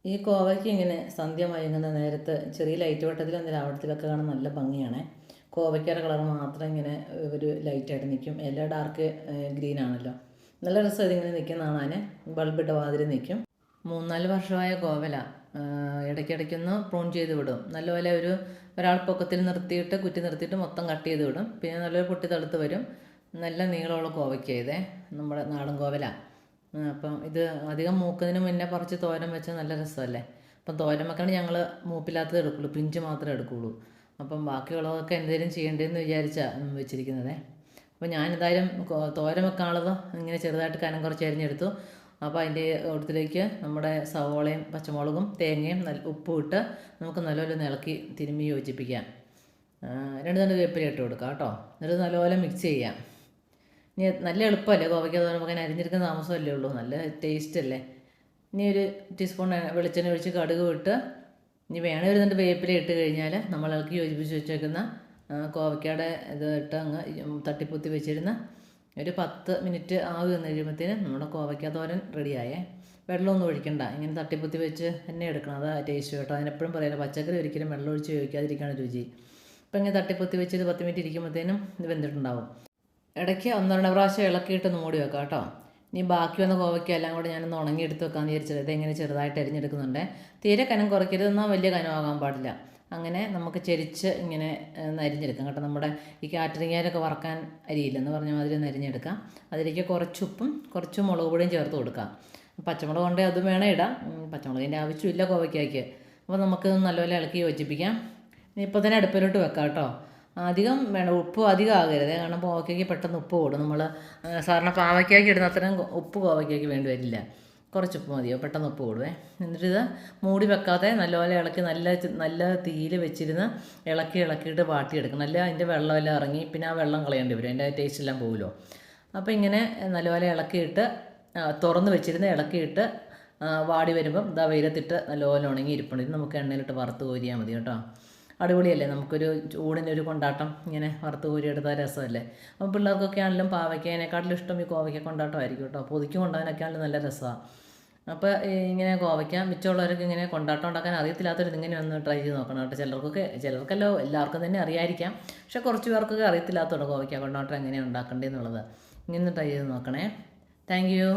ഈ കോവയ്ക്ക് ഇങ്ങനെ സന്ധ്യ മയങ്ങുന്ന നേരത്ത് ചെറിയ ലൈറ്റ് വെട്ടത്തിൽ എന്തെങ്കിലും അവിടത്തിലൊക്കെ കാണാൻ നല്ല ഭംഗിയാണ്. കോവയ്ക്കയുടെ കളർ മാത്രം ഇങ്ങനെ ഒരു ലൈറ്റായിട്ട് നിൽക്കും. എല്ലാം ഡാർക്ക് ഗ്രീൻ ആണല്ലോ. നല്ല രസം ഇതിങ്ങനെ നിൽക്കുന്ന കാണാൻ. ബൾബിട്ട മാതിരി നിൽക്കും. 3-4 വർഷമായ കോവല. ഇടയ്ക്കിടയ്ക്കൊന്ന് പ്രൂൺ ചെയ്ത് വിടും. നല്ലപോലെ ഒരാൾ പൊക്കത്തിൽ നിർത്തിയിട്ട് കുറ്റി നിർത്തിയിട്ട് മൊത്തം കട്ട് ചെയ്ത് വിടും. പിന്നെ നല്ലൊരു പൊട്ടി തളുത്ത് വരും. നല്ല നീളമുള്ള കോവയ്ക്ക ഇതേ നമ്മുടെ നാടൻ കോവല. അപ്പം ഇത് അധികം മൂക്കുന്നതിന് മുന്നേ പറിച്ച് തോരൻ വെച്ചാൽ നല്ല രസമല്ലേ. അപ്പം തോരൻ വെക്കണ ഞങ്ങൾ മൂപ്പില്ലാത്തത് എടുക്കുള്ളൂ, പിഞ്ച് മാത്രമേ എടുക്കുകയുള്ളൂ. അപ്പം ബാക്കിയുള്ളതൊക്കെ എന്തെങ്കിലും ചെയ്യേണ്ടതെന്ന് വിചാരിച്ചാണ് വെച്ചിരിക്കുന്നത്. അപ്പോൾ ഞാനെന്തായാലും തോരൻ വെക്കാനുള്ളത് ഇങ്ങനെ ചെറുതായിട്ട് കനം കുറച്ച് അരിഞ്ഞെടുത്തു. അപ്പോൾ അതിൻ്റെ കൂട്ടത്തിലേക്ക് നമ്മുടെ സവോളയും പച്ചമുളകും തേങ്ങയും ഉപ്പും ഇട്ട് നമുക്ക് നല്ലപോലെ ഇളക്കി തിരുമ്മി യോജിപ്പിക്കാം. 2 വേപ്പില ഇട്ട് കൊടുക്കാം കേട്ടോ. എന്നിട്ട് നല്ലപോലെ മിക്സ് ചെയ്യാം. ഇനി നല്ല എളുപ്പമല്ലേ കോവയ്ക്ക തോരൻ നമുക്ക് അരിഞ്ഞെടുക്കുന്ന താമസമല്ലേ ഉള്ളൂ, നല്ല ടേസ്റ്റ് അല്ലേ. ഇനി ഒരു ടീസ്പൂൺ വെളിച്ചെണ്ണ ഒഴിച്ച് കടുക് ഇട്ട് ഇനി വേണേ ഒരു 2 വേപ്പില ഇട്ട് കഴിഞ്ഞാൽ നമ്മൾ ഇളക്കി യോജിപ്പിച്ച് വെച്ചേക്കുന്ന കോവയ്ക്കയുടെ ഇത് ഇട്ട് അങ്ങ് തട്ടിപ്പൊത്തി വെച്ചിരുന്ന ഒരു 10 മിനിറ്റ് ആവി വന്നു കഴിയുമ്പോഴത്തേനും നമ്മുടെ കോവയ്ക്ക തോരൻ റെഡിയായേ. വെള്ളമൊന്നും ഒഴിക്കണ്ട, ഇങ്ങനെ തട്ടിപ്പൊത്തി വെച്ച് തന്നെ എടുക്കണം, അതാ ടേസ്റ്റ് കേട്ടോ. അതിനെപ്പോഴും പറയാമല്ലോ, പച്ചക്കറി ഒരിക്കലും വെള്ളം ഒഴിച്ച് ഉപയോഗിക്കാതിരിക്കുകയാണ് രുചി. അപ്പോൾ ഇങ്ങനെ തട്ടിപ്പൊത്തി വെച്ച് 10 മിനിറ്റ് ഇരിക്കുമ്പോഴത്തേനും ഇത് വെന്തിട്ടുണ്ടാവും. ഇടയ്ക്ക് 1-2 പ്രാവശ്യം ഇളക്കിയിട്ടൊന്ന് മൂടി വെക്കാം കേട്ടോ. ഇനി ബാക്കി വന്ന കോവയ്ക്ക എല്ലാം കൂടെ ഞാനൊന്ന് ഉണങ്ങിയെടുത്ത് വെക്കാമെന്ന് വിചാരിച്ചത്. ഇതെങ്ങനെ ചെറുതായിട്ട് അരിഞ്ഞെടുക്കുന്നുണ്ട്. തീരെ കനം കുറയ്ക്കരുത്, എന്നാൽ വലിയ കനമാകാൻ പാടില്ല. അങ്ങനെ നമുക്ക് ചെരിച്ച് ഇങ്ങനെ അരിഞ്ഞെടുക്കാം കേട്ടോ. നമ്മുടെ ഈ കാറ്ററിങ്ങയിലൊക്കെ വറക്കാൻ അരിയില്ലെന്ന് പറഞ്ഞ മാതിരി ഒന്ന് അരിഞ്ഞെടുക്കാം. അതിലേക്ക് കുറച്ച് ഉപ്പും കുറച്ച് മുളക് പൊടിയും ചേർത്ത് കൊടുക്കാം. പച്ചമുളക് കൊണ്ടേ അതും വേണം ഇടാം, പച്ചമുളകിൻ്റെ ആവശ്യമില്ല കോവയ്ക്കയ്ക്ക്. അപ്പോൾ നമുക്ക് നല്ലപോലെ ഇളക്കി യോജിപ്പിക്കാം. ഇപ്പോൾ തന്നെ അടുപ്പിലോട്ട് വെക്കാം കേട്ടോ. അധികം വേണം, ഉപ്പ് അധികം ആകരുത്, കാരണം കോവയ്ക്കയ്ക്ക് പെട്ടെന്ന് ഉപ്പ് കൂടും. നമ്മൾ സാധാരണ പാവയ്ക്കയ്ക്ക് ഇടുന്ന അത്രയും ഉപ്പ് കോവയ്ക്കയ്ക്ക് വേണ്ടി വരില്ല, കുറച്ച് ഉപ്പ് മതിയോ, പെട്ടെന്ന് ഉപ്പ് കൂടുവേ. എന്നിട്ടിത് മൂടി വെക്കാതെ നല്ലപോലെ ഇളക്കി നല്ല തീയിൽ വെച്ചിരുന്ന് ഇളക്കിയിട്ട് വാട്ടിയെടുക്കണം. നല്ല അതിൻ്റെ വെള്ളമെല്ലാം ഇറങ്ങി പിന്നെ ആ വെള്ളം കളയേണ്ടി വരും, അതിൻ്റെ ടേസ്റ്റ് എല്ലാം പോകുമല്ലോ. അപ്പോൾ ഇങ്ങനെ നല്ലപോലെ ഇളക്കിയിട്ട് തുറന്ന് വെച്ചിരുന്ന് ഇളക്കിയിട്ട് വാടി വരുമ്പം ഇതാ വെയിലത്തിട്ട് നല്ലപോലെ ഉണങ്ങി ഇരിപ്പുണ്ട്. ഇത് നമുക്ക് എണ്ണയിലിട്ട് വറുത്ത് കോരിയാൽ മതി കേട്ടോ. അടിപൊളിയല്ലേ, നമുക്കൊരു ഊണിനൊരു കൊണ്ടാട്ടം ഇങ്ങനെ വറുത്ത് കോരി എടുത്താൽ രസമല്ലേ. അപ്പം പിള്ളേർക്കൊക്കെ ആണെങ്കിലും പാവയ്ക്കതിനെക്കാട്ടിലും ഇഷ്ടം ഈ കോവയ്ക്ക കൊണ്ടാട്ടമായിരിക്കും കേട്ടോ. പൊതിക്ക് കൊണ്ടുപോകാനൊക്കെ ആണെങ്കിലും നല്ല രസമാണ്. അപ്പോൾ ഇങ്ങനെ കോവയ്ക്ക മിച്ചമുള്ളവർക്ക് ഇങ്ങനെ കൊണ്ടാട്ടം ഉണ്ടാക്കാൻ അറിയത്തില്ലാത്തവർ ഇങ്ങനെ ഒന്ന് ട്രൈ ചെയ്ത് നോക്കണം കേട്ടോ. ചിലർക്കല്ലോ എല്ലാവർക്കും തന്നെ അറിയായിരിക്കാം, പക്ഷെ കുറച്ച് പേർക്കൊക്കെ അറിയത്തില്ലാത്തതുകൊണ്ട് കോവയ്ക്ക കൊണ്ടാട്ടം എങ്ങനെയാണ് ഉണ്ടാക്കേണ്ടതെന്നുള്ളത്. ഇങ്ങനെ ട്രൈ ചെയ്ത് നോക്കണേ. Thank you.